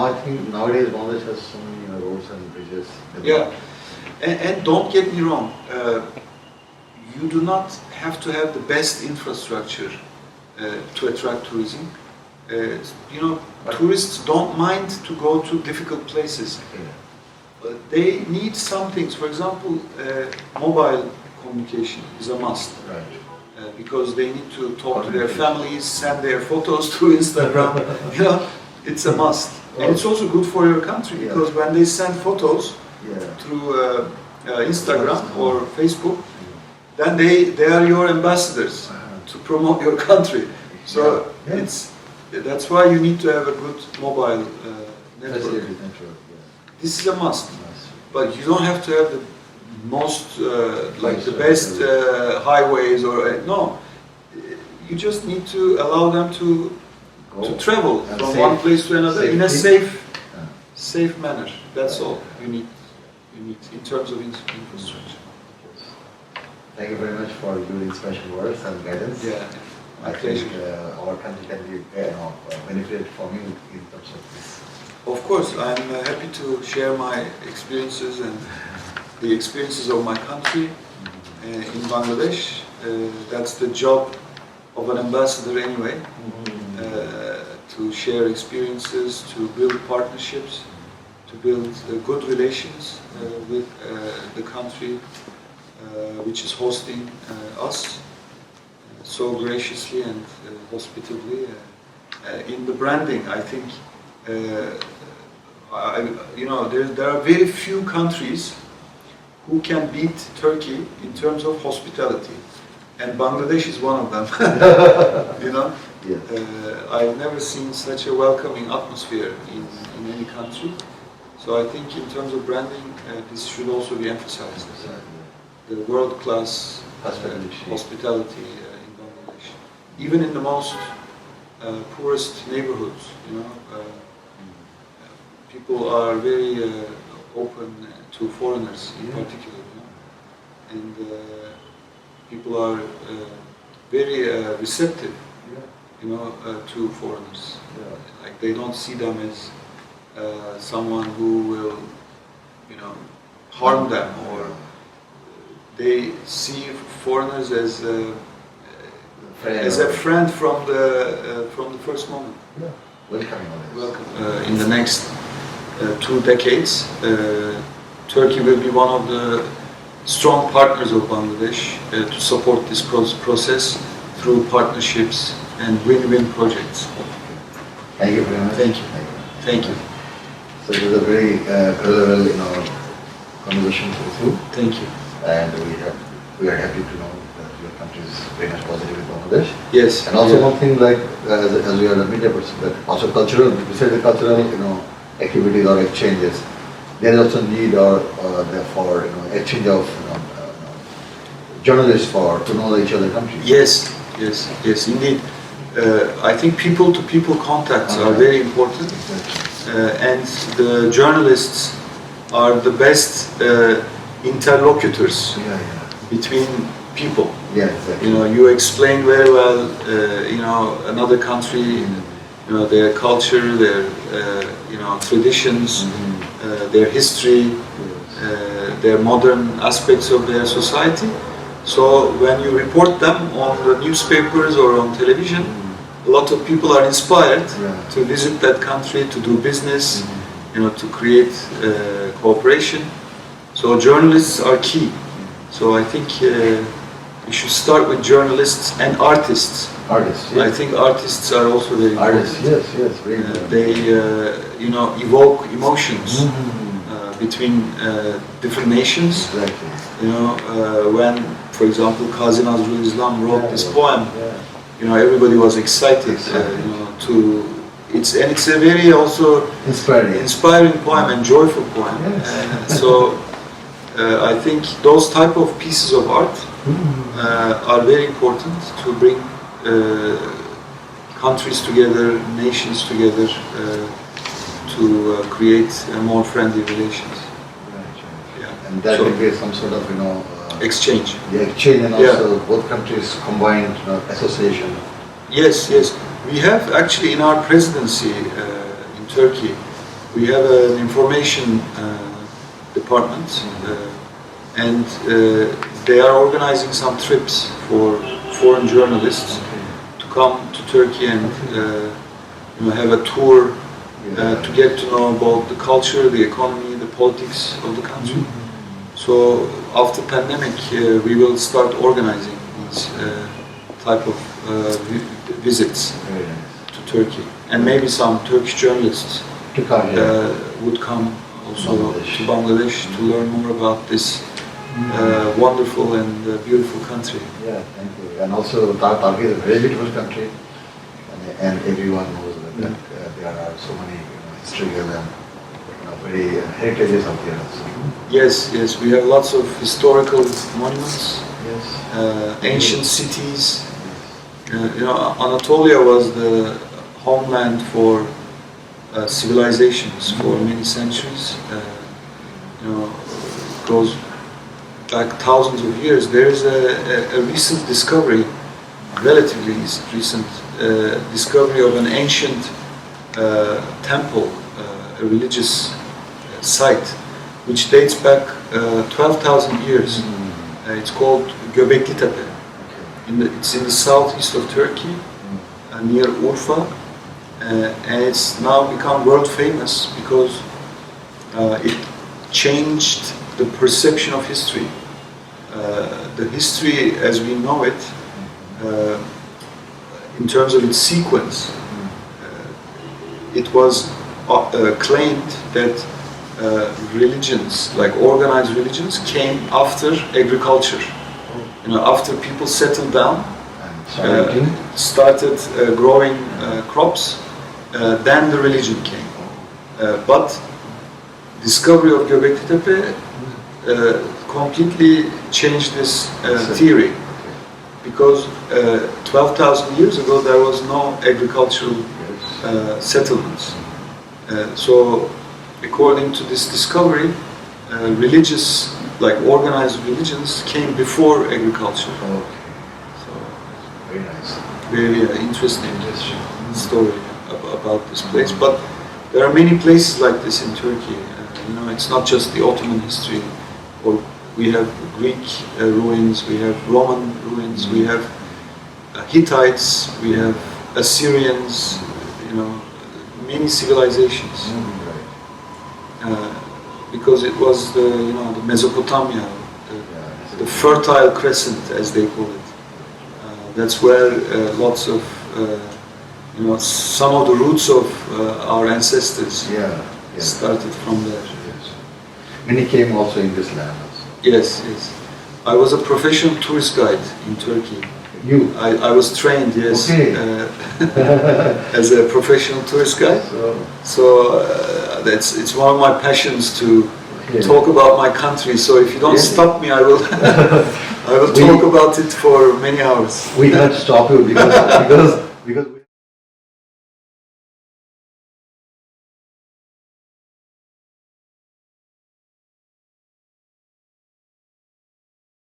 now I think nowadays Bangladesh has so many roads and bridges. Yeah, and don't get me wrong, you do not have to have the best infrastructure to attract tourism. Tourists don't mind to go to difficult places. But they need some things. For example, mobile communication is a must. Right. Because they need to talk to their families, send their photos to Instagram. It's a must. And it's also good for your country because when they send photos through Instagram or Facebook, then they are your ambassadors to promote your country. So that's why you need to have a good mobile network. This is a must. But you don't have to have the most, the best highways or no. You just need to allow them to travel from one place to another in a safe manner. That's all you need in terms of infrastructure. Thank you very much for your inspirational words and guidance. Yeah, I think our country can be benefited from you in terms of this. Of course, I'm happy to share my experiences and the experiences of my country in Bangladesh. That's the job of an ambassador anyway, to share experiences, to build partnerships, to build good relations with the country which is hosting us so graciously and hospitably. In the branding, I think there are very few countries who can beat Turkey in terms of hospitality, and Bangladesh is one of them. I've never seen such a welcoming atmosphere in any country. So I think in terms of branding, this should also be emphasized. The world-class hospitality in Bangladesh, even in the most poorest neighborhoods. People are very open to foreigners in particular, and people are very receptive, to foreigners. Like they don't see them as someone who will, harm them, or they see foreigners as a friend from the first moment. Welcome. In the next 2 decades, Turkey will be one of the strong partners of Bangladesh to support this process through partnerships and win-win projects. Thank you very much. Thank you. So it was a very relevant, conversation with you. Thank you. And we are happy to know that your country is very much positive with Bangladesh. Yes. And also one thing, like as we are a media person, that also cultural, besides the cultural, activities or exchanges, there is also need for exchange of journalists to know each other countries. Yes, indeed. I think people-to-people contacts are very important, and the journalists are the best interlocutors between people. Exactly. You explain very well, another country, their culture, their traditions, their history, their modern aspects of their society. So when you report them on the newspapers or on television, a lot of people are inspired to visit that country, to do business, to create cooperation. So journalists are key. So I think we should start with journalists and artists. I think artists are also very important. Very important. They, evoke emotions between different nations. When, for example, Kazi Nazrul Islam wrote this poem, everybody was excited. It's a very also inspiring poem and joyful poem. So I think those type of pieces of art are very important to bring countries together, nations together, to create more friendly relations. And that will be some sort of exchange. Exchange, and also both countries combined association. Yes. We have actually in our presidency in Turkey, We have an information department, and they are organizing some trips for foreign journalists to come to Turkey and have a tour to get to know about the culture, the economy, the politics of the country. So after pandemic, we will start organizing these type of visits to Turkey, and maybe some Turkish journalists would come also to Bangladesh to learn more about this wonderful and beautiful country. Yeah, thank you. And also, Turkey is a very beautiful country, and everyone knows that there are so many historical and very heritages out there also. Yes, yes, we have lots of historical monuments, Yes. ancient cities. Anatolia was the homeland for civilizations for many centuries. Goes back thousands of years. There is a recent discovery, relatively recent discovery of an ancient temple, a religious site, which dates back 12,000 years. It's called Göbekli Tepe. It's in the southeast of Turkey, near Urfa, and it's now become world famous because it changed the perception of history. The history as we know it, in terms of its sequence, it was claimed that religions, like organized religions, came after agriculture. After people settled down, started growing crops, then the religion came. But discovery of Göbekli Tepe completely changed this theory, because 12,000 years ago there was no agricultural settlements. So according to this discovery, religious, like organized religions, came before agriculture. So Very nice. very interesting story about this place. But there are many places like this in Turkey. It's not just the Ottoman history. Or we have Greek ruins, we have Roman ruins, we have Hittites, we have Assyrians. Many civilizations. Because it was the Mesopotamia, the Fertile Crescent, as they call it. That's where lots of, some of the roots of our ancestors started from there. Yes. Many came also in this land also. Yes, yes. I was a professional tourist guide in Turkey. You? I was trained, yes, Okay. as a professional tourist guide. So it's one of my passions to talk about my country. So if you don't stop me, I will I will talk about it for many hours. We can't stop you because